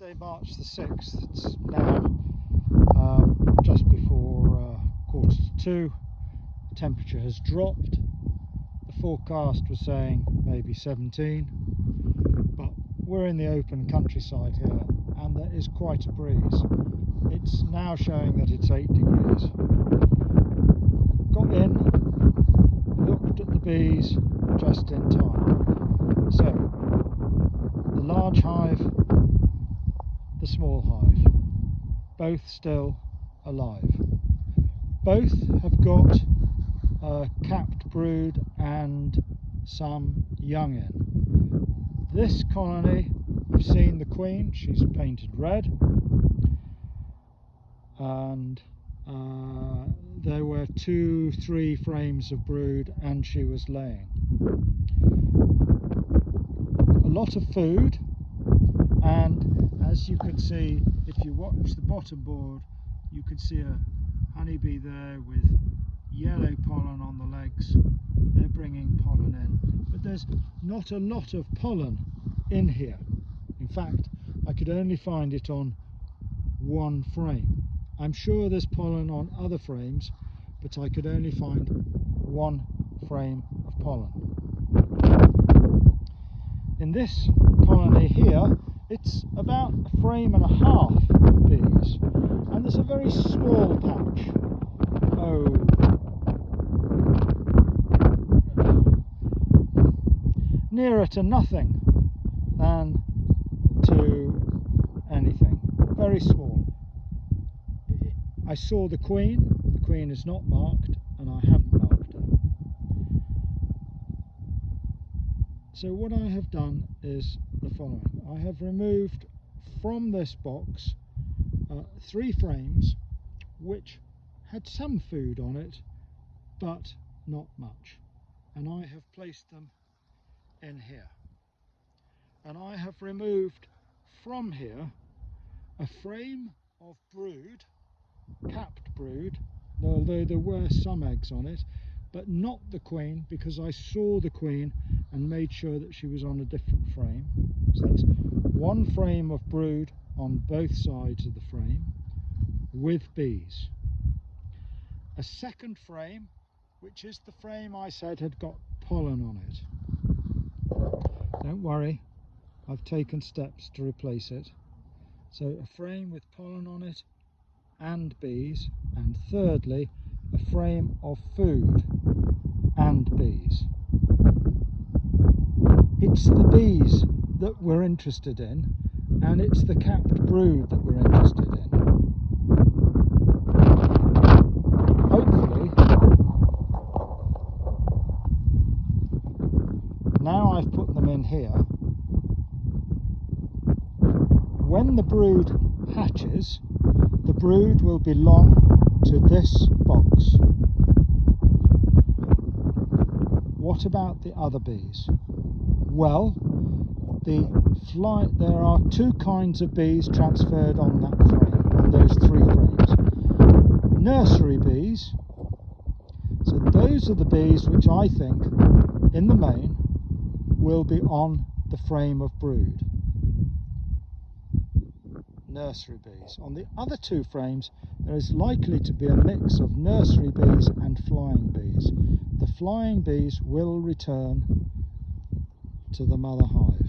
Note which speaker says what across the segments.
Speaker 1: Thursday, March the 6th. It's now just before 1:45. The temperature has dropped. The forecast was saying maybe 17, but we're in the open countryside here and there is quite a breeze. It's now showing that it's 8 degrees. Got in, looked at the bees just in time. So, the large hive, the small hive, both still alive. Both have got a capped brood and some young in. This colony, I've seen the queen, she's painted red, and there were 2-3 frames of brood and she was laying. A lot of food, and as you can see, if you watch the bottom board, you can see a honeybee there with yellow pollen on the legs. They're bringing pollen in, but there's not a lot of pollen in here. In fact, I could only find it on one frame. I'm sure there's pollen on other frames, but I could only find one frame of pollen. In this colony here, it's about a frame and a half of bees, and there's a very small patch. Nearer to nothing than to anything. Very small. I saw the queen. The queen is not marked, and I haven't marked her. So what I have done is the following. I have removed from this box 3 frames which had some food on it, but not much. And I have placed them in here. And I have removed from here a frame of brood, capped brood, although there were some eggs on it, but not the queen, because I saw the queen and made sure that she was on a different frame. So that's one frame of brood on both sides of the frame with bees. A second frame, which is the frame I said had got pollen on it. Don't worry, I've taken steps to replace it. So a frame with pollen on it and bees, and thirdly a frame of food and bees. It's the bees that we're interested in, and it's the capped brood that we're interested in. Hopefully, now I've put them in here, when the brood hatches, the brood will belong to this box. What about the other bees? Well, there are 2 kinds of bees transferred on that frame, on those 3 frames. Nursery bees, so those are the bees which I think, in the main, will be on the frame of brood. Nursery bees. On the other 2 frames, there is likely to be a mix of nursery bees and flying bees. The flying bees will return to the mother hive.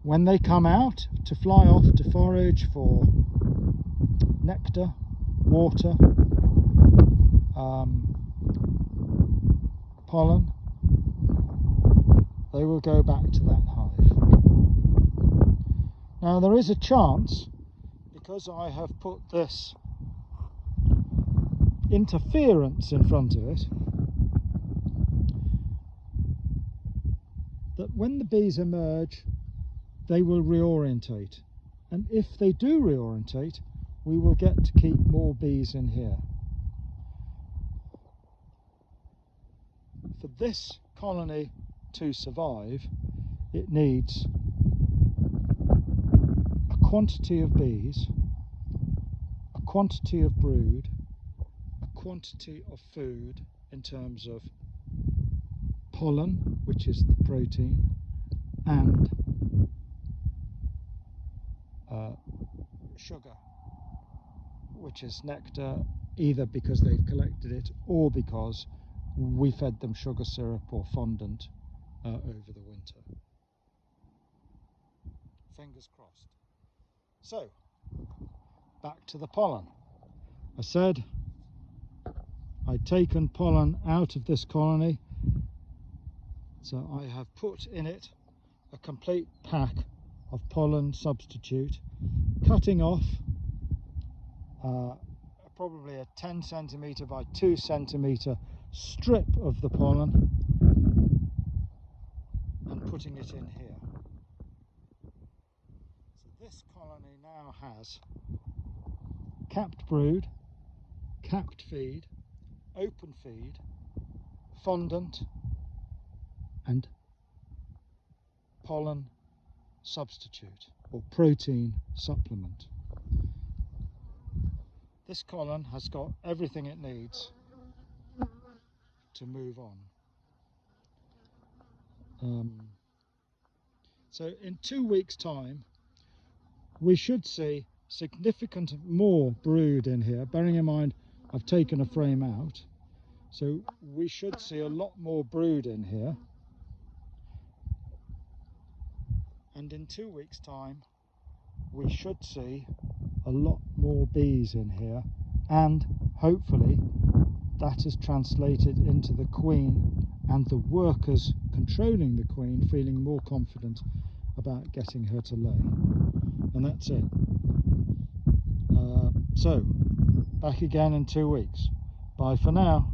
Speaker 1: When they come out to fly off to forage for nectar, water, pollen, they will go back to that hive. Now there is a chance, because I have put this interference in front of it, that when the bees emerge, they will reorientate. And if they do reorientate, we will get to keep more bees in here. For this colony to survive, it needs a quantity of bees, a quantity of brood, a quantity of food in terms of pollen, which is the protein, and sugar, which is nectar, either because they've collected it or because we fed them sugar syrup or fondant over the winter. Fingers crossed. So, back to the pollen. I said I'd taken pollen out of this colony, so I have put in it a complete pack of pollen substitute, cutting off probably a 10 centimetre by 2 centimetre strip of the pollen and putting it in here. So this colony now has capped brood, capped feed, open feed, fondant and pollen substitute or protein supplement. This colony has got everything it needs to move on. So in 2 weeks' time we should see significant more brood in here, bearing in mind I've taken a frame out, so we should see a lot more brood in here, and in 2 weeks' time we should see a lot more bees in here, and hopefully that is translated into the queen and the workers controlling the queen feeling more confident about getting her to lay. And that's it. So back again in 2 weeks. Bye for now.